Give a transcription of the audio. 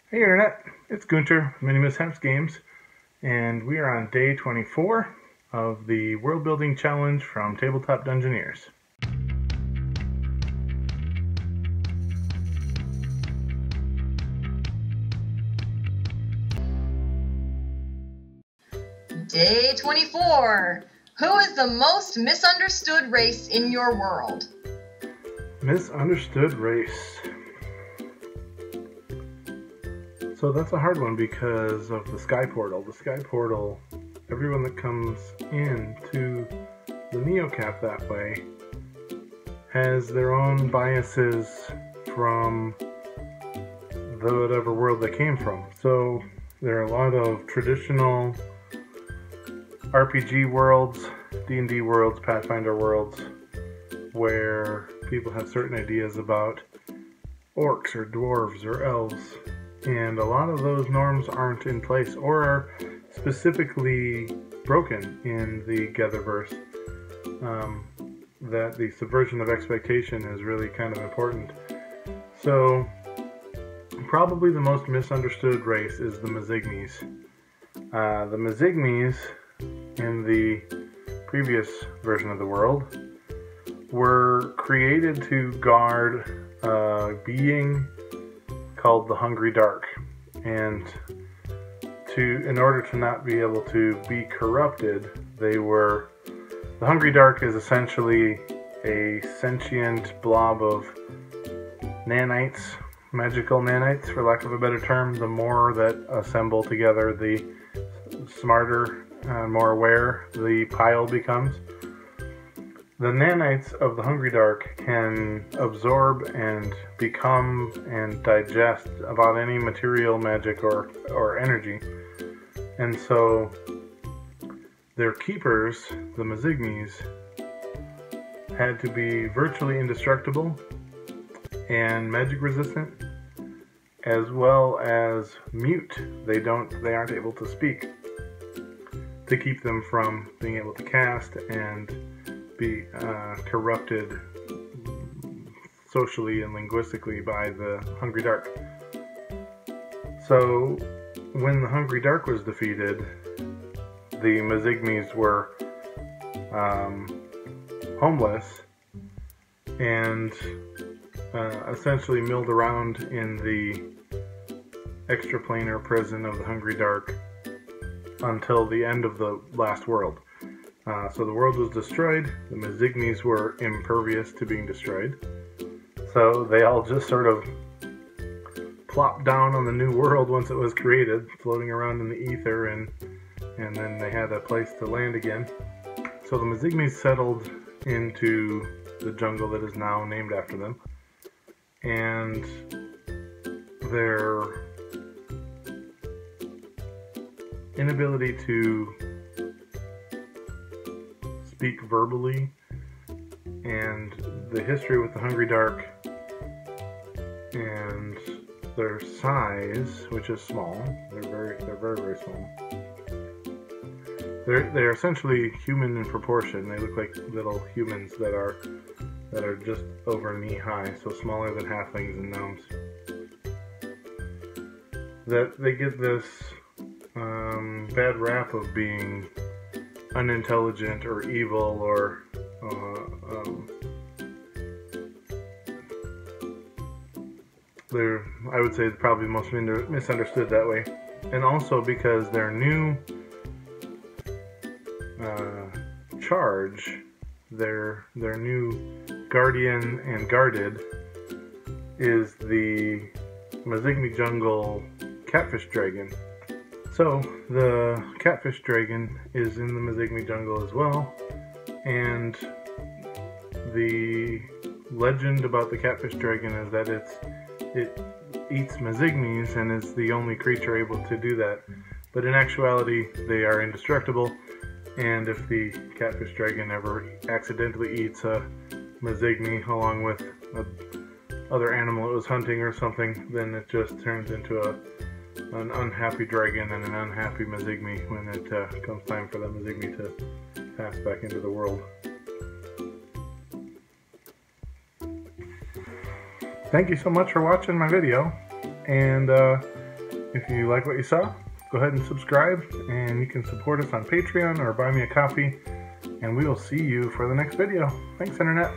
Hey Internet, it's Gunter, MiniMishaps Games, and we are on day 24 of the World Building Challenge from Tabletop Dungeoneers. Day 24. Who is the most misunderstood race in your world? Misunderstood race. So that's a hard one because of the Sky Portal. The Sky Portal, everyone that comes into the Neocap that way has their own biases from whatever world they came from. So there are a lot of traditional RPG worlds, D&D worlds, Pathfinder worlds, where people have certain ideas about orcs or dwarves or elves. And a lot of those norms aren't in place or are specifically broken in the Getherverse. That the subversion of expectation is really kind of important. So, probably the most misunderstood race is the Mazignis. The Mazignis, in the previous version of the world, were created to guard a being called the Hungry Dark, and in order to not be able to be corrupted, the Hungry Dark is essentially a sentient blob of nanites, magical nanites for lack of a better term. The more that assemble together, the smarter and more aware the pile becomes. The nanites of the Hungry Dark can absorb and become and digest about any material, magic, or energy. And so their keepers, the Mazignis, had to be virtually indestructible and magic resistant, as well as mute. They aren't able to speak, to keep them from being able to cast and be corrupted socially and linguistically by the Hungry Dark. So when the Hungry Dark was defeated, the Mazignis were homeless and essentially milled around in the extraplanar prison of the Hungry Dark until the end of the last world. So the world was destroyed. The Mazignis were impervious to being destroyed. So they all just sort of plopped down on the new world once it was created, floating around in the ether, and then they had a place to land again. So the Mazignis settled into the jungle that is now named after them. And their inability to speak verbally, and the history with the Hungry Dark, and their size, which is small. They're very small. They're essentially human in proportion. They look like little humans that are just over knee high, so smaller than halflings and gnomes. That they get this bad rap of being unintelligent or evil, or they're, I would say, probably most misunderstood that way. And also because their new charge, their new guardian and guarded, is the Mazigni jungle catfish dragon. So the catfish dragon is in the Mazigni jungle as well, and the legend about the catfish dragon is that it eats Mazignis and is the only creature able to do that. But in actuality, they are indestructible, and if the catfish dragon ever accidentally eats a Mazigni along with other animal it was hunting or something, then it just turns into an unhappy dragon and an unhappy Mazigni when it comes time for that Mazigni to pass back into the world. Thank you so much for watching my video, and If you like what you saw, go ahead and subscribe, and you can support us on Patreon or buy me a coffee, and we will see you for the next video. Thanks, Internet.